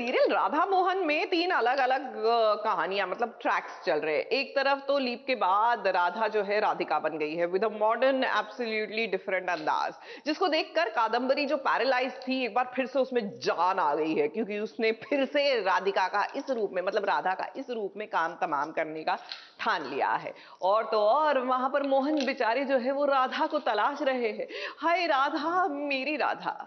Serial Radha Mohan में 3 अलग-अलग कहानियां मतलब ट्रैक्स चल रहे हैं। एक तरफ तो लीप के बाद राधा जो है राधिका बन गई है with a modern absolutely different अंदाज, जिसको देखकर कादम्बरी जो पैरालाइज थी एक बार फिर से उसमें जान आ गई है, क्योंकि उसने फिर से राधिका का इस रूप में मतलब राधा का इस रूप में काम तमाम करने का ठान लिया है। और तो और वहां पर मोहन बेचारे जो है वो राधा को तलाश रहे हैं। हाय राधा मेरी राधा।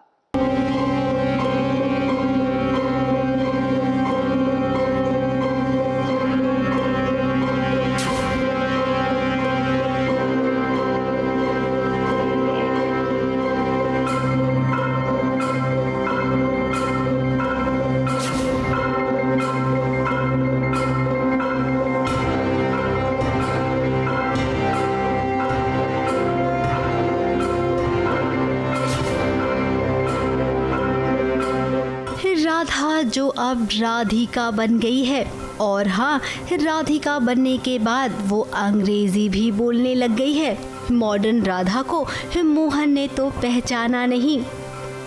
राधा जो अब राधिका बन गई है, और हाँ, राधिका बनने के बाद वो अंग्रेजी भी बोलने लग गई है। मॉडर्न राधा को मोहन ने तो पहचाना नहीं,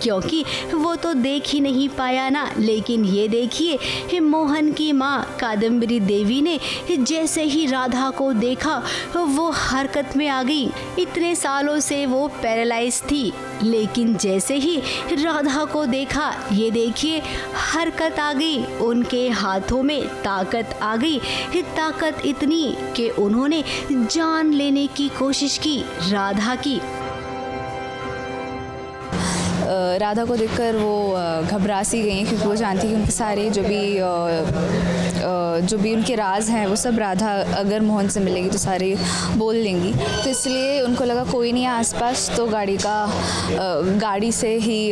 क्योंकि वो तो देख ही नहीं पाया ना। लेकिन ये देखिए, मोहन की माँ कादम्बरी देवी ने जैसे ही राधा को देखा वो हरकत में आ गई। इतने सालों से वो पैरालाइज थी, लेकिन जैसे ही राधा को देखा, ये देखिए हरकत आ गई। उनके हाथों में ताकत आ गई, ताकत इतनी कि उन्होंने जान लेने की कोशिश की राधा की। राधा को देखकर वो घबरा सी गई, क्योंकि वो जानती कि उनके सारे जो भी उनके राज हैं वो सब राधा अगर मोहन से मिलेगी तो सारे बोल लेंगी। तो इसलिए उनको लगा कोई नहीं है आसपास, तो गाड़ी से ही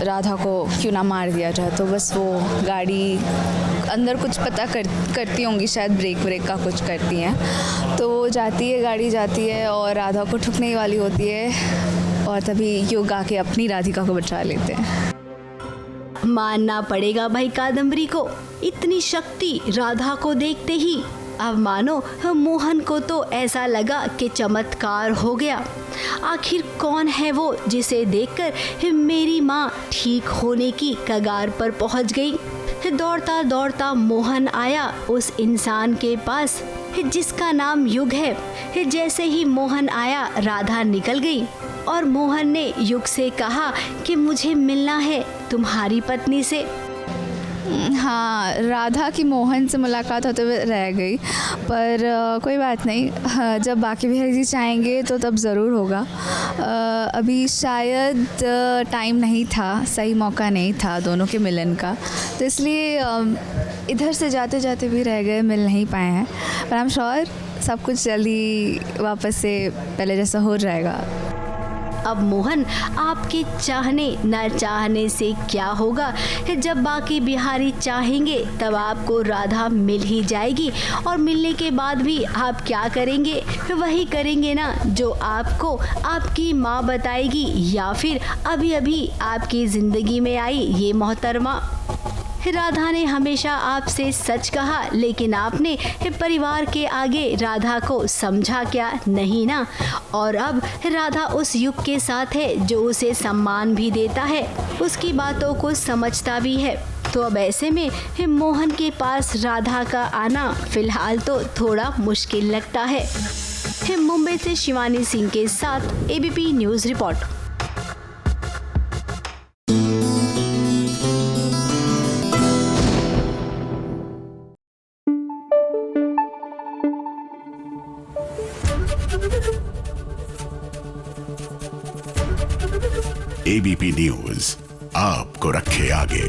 राधा को क्यों ना मार दिया जाए। तो बस वो गाड़ी अंदर कुछ पता करती होंगी, शायद ब्रेक का कुछ करती हैं। तो वो जाती है, गाड़ी जाती है और राधा को ठुकने ही वाली होती है, और तभी युग आके अपनी राधिका को बचा लेते हैं। मानना पड़ेगा भाई कादम्बरी को, इतनी शक्ति राधा को देखते ही। अब मानो मोहन को तो ऐसा लगा कि चमत्कार हो गया। आखिर कौन है वो जिसे देखकर मेरी माँ ठीक होने की कगार पर पहुँच गई। दौड़ता दौड़ता मोहन आया उस इंसान के पास जिसका नाम युग है। जैसे ही मोहन आया, राधा निकल गई और मोहन ने युग से कहा कि मुझे मिलना है तुम्हारी पत्नी से। हाँ, राधा की मोहन से मुलाकात होते हुए रह गई, पर कोई बात नहीं, जब बाकी बिहारी जी चाहेंगे तो तब ज़रूर होगा। अभी शायद टाइम नहीं था, सही मौका नहीं था दोनों के मिलन का, तो इसलिए इधर से जाते जाते भी रह गए, मिल नहीं पाए हैं। पर आई एम श्योर सब कुछ जल्दी वापस से पहले जैसा हो जाएगा। अब मोहन आपके चाहने न चाहने से क्या होगा, जब बाकी बिहारी चाहेंगे तब आपको राधा मिल ही जाएगी। और मिलने के बाद भी आप क्या करेंगे, वही करेंगे ना जो आपको आपकी माँ बताएगी, या फिर अभी अभी आपकी ज़िंदगी में आई ये मोहतरमा। राधा ने हमेशा आपसे सच कहा, लेकिन आपने परिवार के आगे राधा को समझा क्या, नहीं ना। और अब राधा उस युग के साथ है जो उसे सम्मान भी देता है, उसकी बातों को समझता भी है। तो अब ऐसे में मोहन के पास राधा का आना फिलहाल तो थोड़ा मुश्किल लगता है। मुंबई से शिवानी सिंह के साथ ABP news report. ABP news आपको रखे आगे।